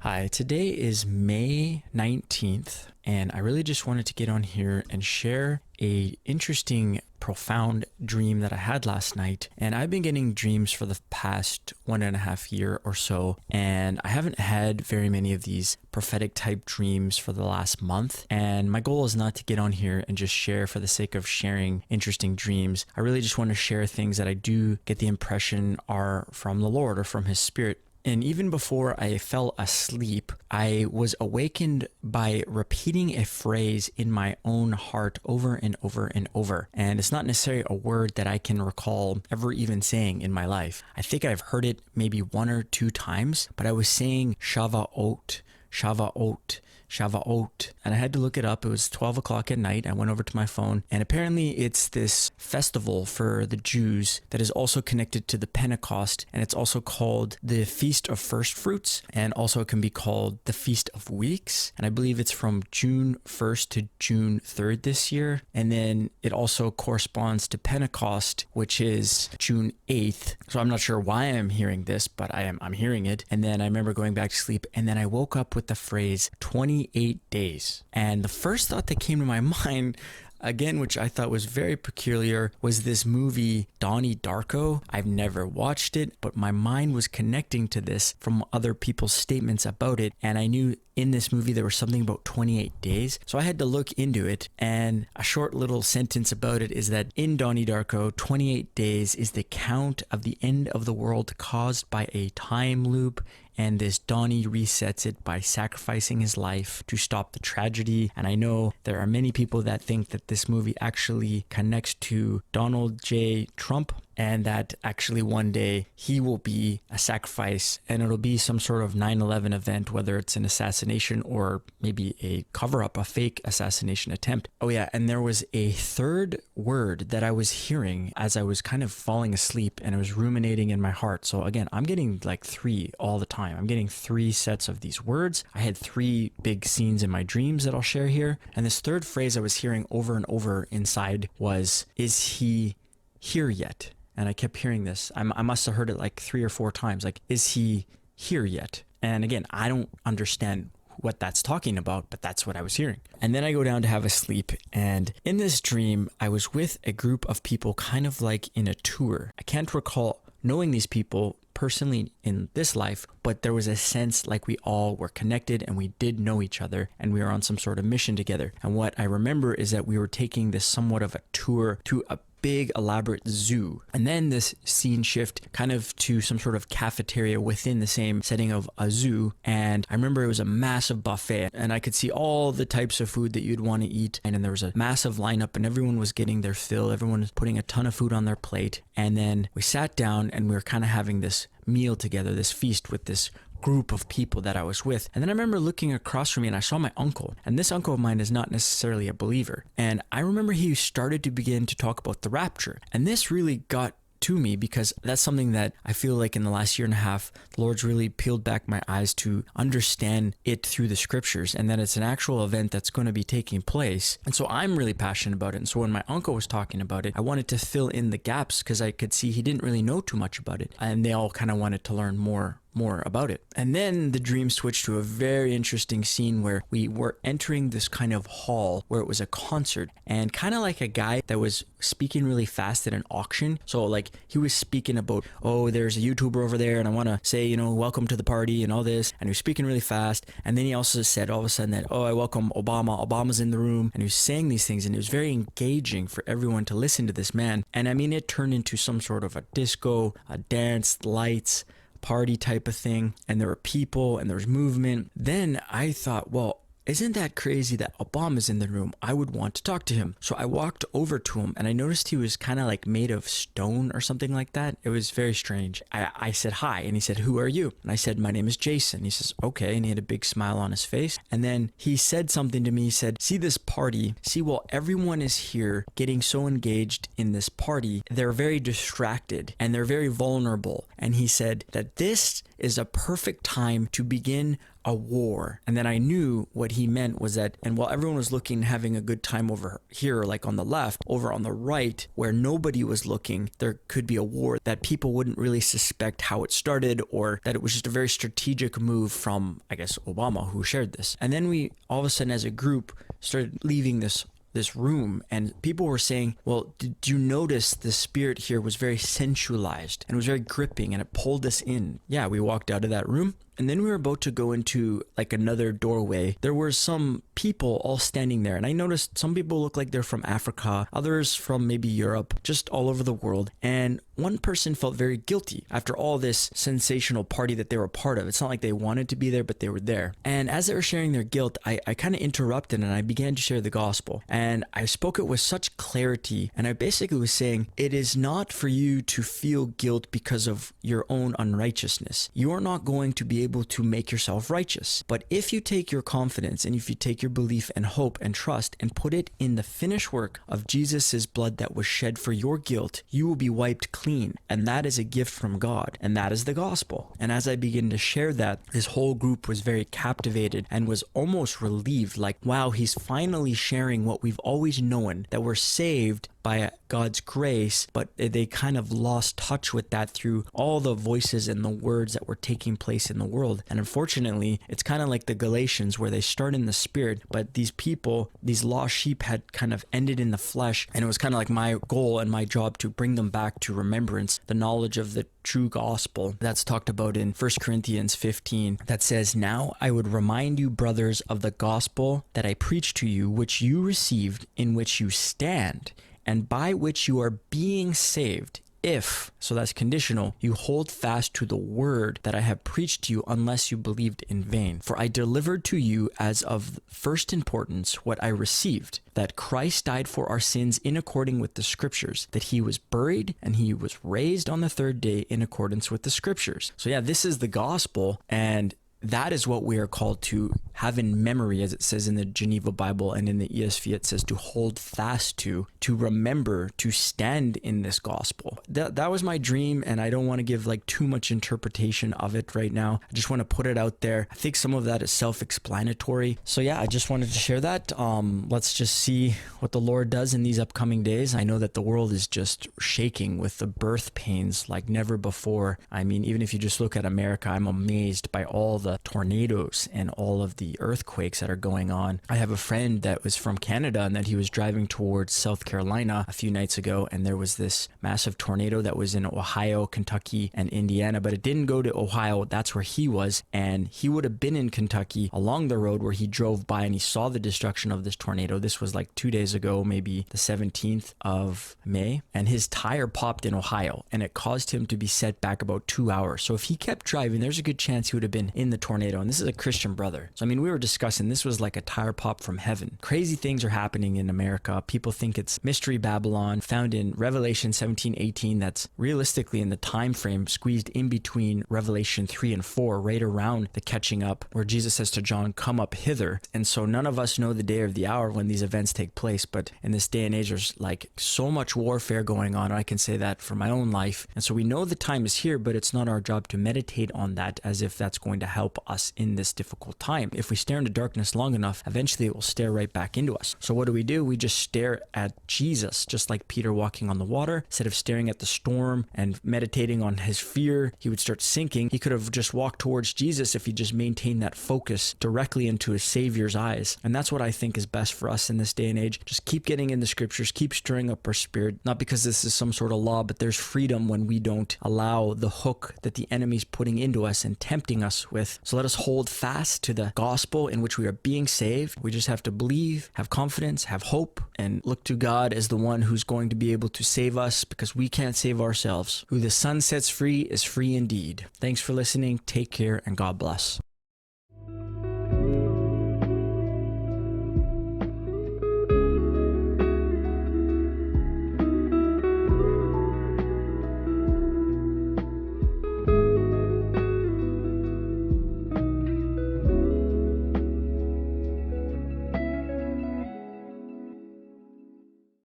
Hi, today is May 19th, and I really just wanted to get on here and share a interesting, profound dream that I had last night. And I've been getting dreams for the past 1.5 years or so, and I haven't had very many of these prophetic type dreams for the last month. And my goal is not to get on here and just share for the sake of sharing interesting dreams. I really just want to share things that I do get the impression are from the Lord or from His Spirit. And even before I fell asleep, I was awakened by repeating a phrase in my own heart over and over and over. And it's not necessarily a word that I can recall ever even saying in my life. I think I've heard it maybe 1 or 2 times, but I was saying Shavuot, Shavuot, Shavuot. And I had to look it up. It was 12 o'clock at night. I went over to my phone, and apparently it's this festival for the Jews that is also connected to the Pentecost, and it's also called the Feast of First Fruits, and also it can be called the Feast of Weeks. And I believe it's from June 1st to June 3rd this year. And then it also corresponds to Pentecost, which is June 8th. So I'm not sure why I'm hearing this, but I'm hearing it. And then I remember going back to sleep, and then I woke up with the phrase 28 days. And the first thought that came to my mind, again, which I thought was very peculiar, was this movie Donnie Darko. I've never watched it, but my mind was connecting to this from other people's statements about it. And I knew in this movie there was something about 28 days. So I had to look into it. And a short little sentence about it is that in Donnie Darko, 28 days is the count of the end of the world caused by a time loop. And this Donnie resets it by sacrificing his life to stop the tragedy. And I know there are many people that think that this movie actually connects to Donald J. Trump, and that actually one day he will be a sacrifice, and it'll be some sort of 9/11 event, whether it's an assassination or maybe a cover-up, a fake assassination attempt. Oh yeah, and there was a third word that I was hearing as I was kind of falling asleep, and it was ruminating in my heart. So again, I'm getting like 3 all the time. I'm getting 3 sets of these words. I had 3 big scenes in my dreams that I'll share here. And this third phrase I was hearing over and over inside was, "Is he here yet?" And I kept hearing this. I must have heard it like 3 or 4 times. Like, is he here yet? And again, I don't understand what that's talking about, but that's what I was hearing. And then I go down to have a sleep. And in this dream, I was with a group of people kind of like in a tour. I can't recall knowing these people personally in this life, but there was a sense like we all were connected and we did know each other and we were on some sort of mission together. And what I remember is that we were taking this somewhat of a tour to a big elaborate zoo, and then this scene shift kind of to some sort of cafeteria within the same setting of a zoo. And I remember it was a massive buffet, and I could see all the types of food that you'd want to eat, and then there was a massive lineup and everyone was getting their fill. Everyone was putting a ton of food on their plate, and then we sat down and we were kind of having this meal together, this feast with this group of people that I was with. And then I remember looking across from me and I saw my uncle, and this uncle of mine is not necessarily a believer. And I remember he started to begin to talk about the rapture, and this really got to me because that's something that I feel like in the last 1.5 years, the Lord's really peeled back my eyes to understand it through the scriptures, and that it's an actual event that's going to be taking place. And so I'm really passionate about it. And so when my uncle was talking about it, I wanted to fill in the gaps because I could see he didn't really know too much about it, and they all kind of wanted to learn more about it. And then the dream switched to a very interesting scene where we were entering this kind of hall where it was a concert, and kind of like a guy that was speaking really fast at an auction. So like he was speaking about, oh, there's a YouTuber over there and I want to say, welcome to the party and all this. And he was speaking really fast. And then he also said all of a sudden that, oh, I welcome Obama. Obama's in the room. And he was saying these things, and it was very engaging for everyone to listen to this man. And I mean, it turned into some sort of a disco, a dance, lights, party type of thing, and there were people and there was movement. Then I thought, well, isn't that crazy that Obama's in the room? I would want to talk to him. So I walked over to him and I noticed he was kind of like made of stone or something like that. It was very strange. I said, hi. And he said, who are you? And I said, my name is Jason. He says, okay. And he had a big smile on his face. And then he said something to me. He said, see this party? See, well, everyone is here getting so engaged in this party. They're very distracted and they're very vulnerable. And he said that this is a perfect time to begin a war. And then I knew what he meant was that, and while everyone was looking, having a good time over here, like on the left, over on the right, where nobody was looking, there could be a war that people wouldn't really suspect how it started, or that it was just a very strategic move from, I guess, Obama, who shared this. And then we all of a sudden as a group started leaving this room, and people were saying, well, did you notice the spirit here was very sensualized and was very gripping, and it pulled us in? Yeah, we walked out of that room, and then we were about to go into like another doorway. There were some people all standing there, and I noticed some people look like they're from Africa, others from maybe Europe, just all over the world. And one person felt very guilty after all this sensational party that they were a part of. It's not like they wanted to be there, but they were there. And as they were sharing their guilt, I kind of interrupted, and I began to share the gospel. And I spoke it with such clarity, and I basically was saying, it is not for you to feel guilt because of your own unrighteousness. You are not going to be able to make yourself righteous. But if you take your confidence, and if you take your belief and hope and trust and put it in the finished work of Jesus's blood that was shed for your guilt, you will be wiped clean. And that is a gift from God. And that is the gospel. And as I began to share that, this whole group was very captivated and was almost relieved, like, wow, he's finally sharing what we've always known, that we're saved by God's grace, but they kind of lost touch with that through all the voices and the words that were taking place in the world. And unfortunately, it's kind of like the Galatians, where they start in the spirit, but these people, these lost sheep, had kind of ended in the flesh. And it was kind of like my goal and my job to bring them back to remembrance, the knowledge of the true gospel that's talked about in 1 Corinthians 15, that says, now I would remind you, brothers, of the gospel that I preached to you, which you received, in which you stand, and by which you are being saved, if, so that's conditional, you hold fast to the word that I have preached to you, unless you believed in vain. For I delivered to you as of first importance what I received, that Christ died for our sins in accordance with the scriptures, that he was buried, and he was raised on the third day in accordance with the scriptures. So yeah, this is the gospel, and that is what we are called to have in memory, as it says in the Geneva Bible, and in the ESV it says to hold fast to remember, to stand in this gospel. That was my dream, and I don't want to give like too much interpretation of it right now. I just want to put it out there. I think some of that is self-explanatory. So yeah, I just wanted to share that. Let's just see what the Lord does in these upcoming days. I know that the world is just shaking with the birth pains like never before. I mean, even if you just look at America, I'm amazed by all the tornadoes and all of the earthquakes that are going on. I have a friend that was from Canada, and that he was driving towards South Carolina a few nights ago, and there was this massive tornado that was in Ohio, Kentucky, and Indiana, but it didn't go to Ohio. That's where he was, and he would have been in Kentucky along the road where he drove by, and he saw the destruction of this tornado. This was like 2 days ago, maybe the 17th of May, and his tire popped in Ohio, and it caused him to be set back about 2 hours. So if he kept driving, there's a good chance he would have been in the tornado. And this is a Christian brother. So I mean, we were discussing, this was like a tire pop from heaven. Crazy things are happening in America. People think it's Mystery Babylon, found in Revelation 17:18. That's realistically in the time frame squeezed in between Revelation 3 and 4, right around the catching up, where Jesus says to John, come up hither. And so none of us know the day or the hour when these events take place, but in this day and age, there's like so much warfare going on. I can say that for my own life. And so we know the time is here, but it's not our job to meditate on that as if that's going to help us in this difficult time. If we stare into darkness long enough, eventually it will stare right back into us. So what do? We just stare at Jesus, just like Peter walking on the water. Instead of staring at the storm and meditating on his fear, he would start sinking. He could have just walked towards Jesus if he just maintained that focus directly into his Savior's eyes. And that's what I think is best for us in this day and age. Just keep getting in the scriptures, keep stirring up our spirit, not because this is some sort of law, but there's freedom when we don't allow the hook that the enemy's putting into us and tempting us with. So let us hold fast to the gospel in which we are being saved. We just have to believe, have confidence, have hope, and look to God as the one who's going to be able to save us, because we can't save ourselves. Who the Son sets free is free indeed. Thanks for listening. Take care, and God bless.